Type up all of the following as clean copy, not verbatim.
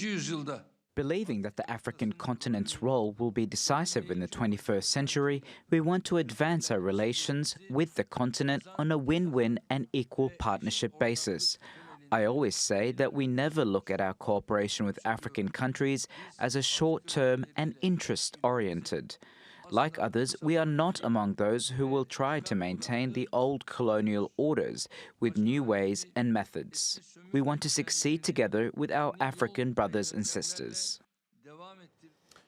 yüzyılda Believing that the African continent's role will be decisive in the 21st century, we want to advance our relations with the continent on a win-win and equal partnership basis. I always say that we never look at our cooperation with African countries as a short-term and interest-oriented. Like others, we are not among those who will try to maintain the old colonial orders with new ways and methods. We want to succeed together with our African brothers and sisters.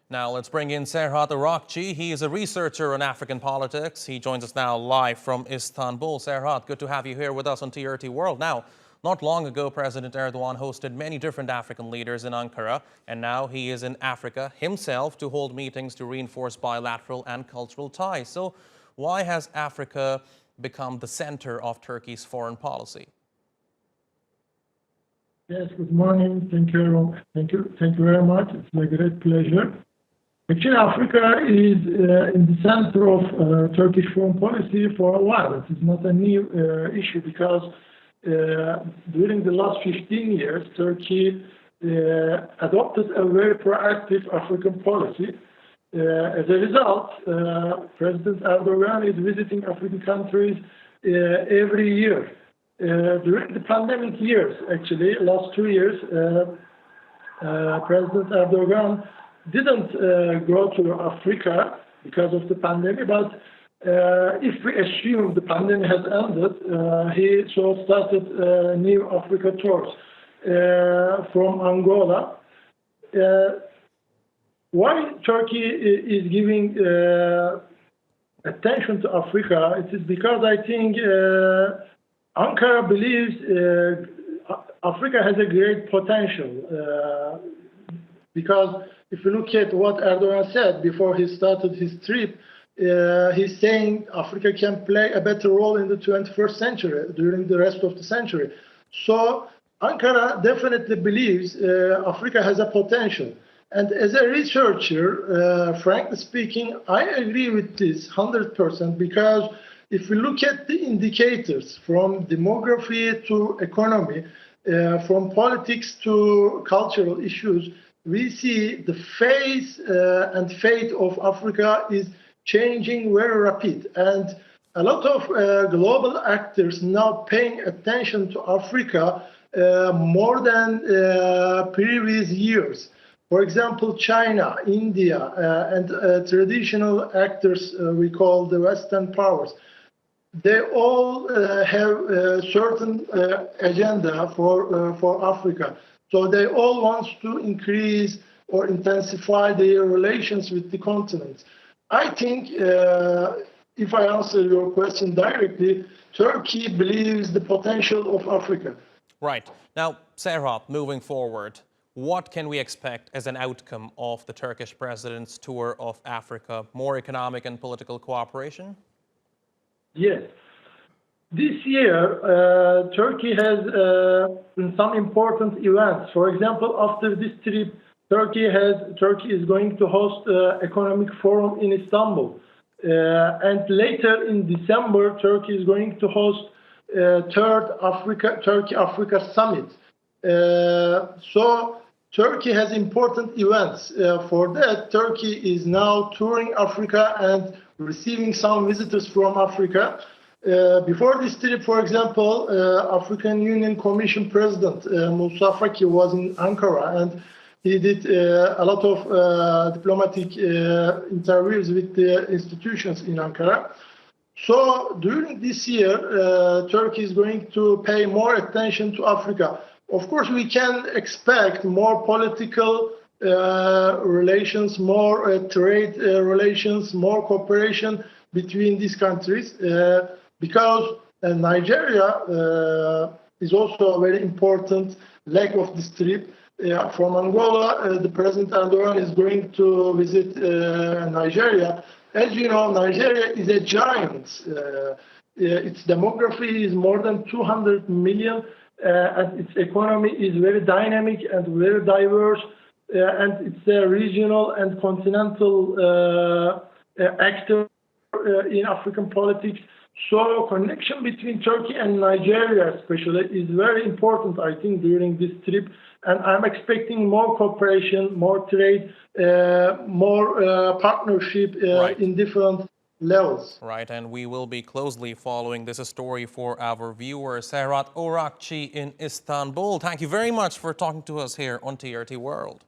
Now let's bring in Serhat Orakci. He is a researcher on African politics. He joins us now live from Istanbul. Serhat, good to have you here with us on TRT World. Now, not long ago, President Erdogan hosted many different African leaders in Ankara, and now he is in Africa himself to hold meetings to reinforce bilateral and cultural ties. So why has Africa become the center of Turkey's foreign policy? Yes, good morning. Thank you very much. It's a great pleasure. Actually, Africa is in the center of Turkish foreign policy for a while. It is not a new issue because during the last 15 years, Turkey adopted a very proactive African policy. As a result, President Erdogan is visiting African countries every year. During the pandemic years, actually, last 2 years, President Erdogan didn't go to Africa because of the pandemic, but if we assume the pandemic has ended, he started new Africa tours from Angola. Why Turkey is giving attention to Africa? It is because I think Ankara believes Africa has a great potential. Because if you look at what Erdogan said before he started his trip, he's saying Africa can play a better role in the 21st century during the rest of the century. So Ankara definitely believes Africa has a potential. And as a researcher, frankly speaking, I agree with this 100% because if we look at the indicators from demography to economy, from politics to cultural issues, we see the face and fate of Africa is changing very rapid. And a lot of global actors now paying attention to Africa more than previous years. For example, China, India, and traditional actors we call the Western powers. They all have a certain agenda for Africa. So they all want to increase or intensify their relations with the continent. I think, if I answer your question directly, Turkey believes the potential of Africa. Right. Now, Serhat, moving forward, what can we expect as an outcome of the Turkish president's tour of Africa? More economic and political cooperation? Yes. This year, Turkey has some important events. For example, after this trip, Turkey is going to host an economic forum in Istanbul. And later in December, Turkey is going to host third Turkey-Africa summit. So Turkey has important events. For that, Turkey is now touring Africa and receiving some visitors from Africa. Before this trip, for example, African Union Commission President Moussa Faki was in Ankara, and he did a lot of diplomatic interviews with the institutions in Ankara. So during this year, Turkey is going to pay more attention to Africa. Of course, we can expect more political relations, more trade relations, more cooperation between these countries. Because Nigeria is also a very important leg of this trip. From Angola, the President Erdogan is going to visit Nigeria. As you know, Nigeria is a giant. Its demography is more than 200 million, and its economy is very dynamic and very diverse, and it's a regional and continental actor in African politics. So connection between Turkey and Nigeria especially is very important, I think, during this trip. And I'm expecting more cooperation, more trade, more partnership Right. in different levels. Right, and we will be closely following this story for our viewers. Serhat Orakci in Istanbul, thank you very much for talking to us here on TRT World.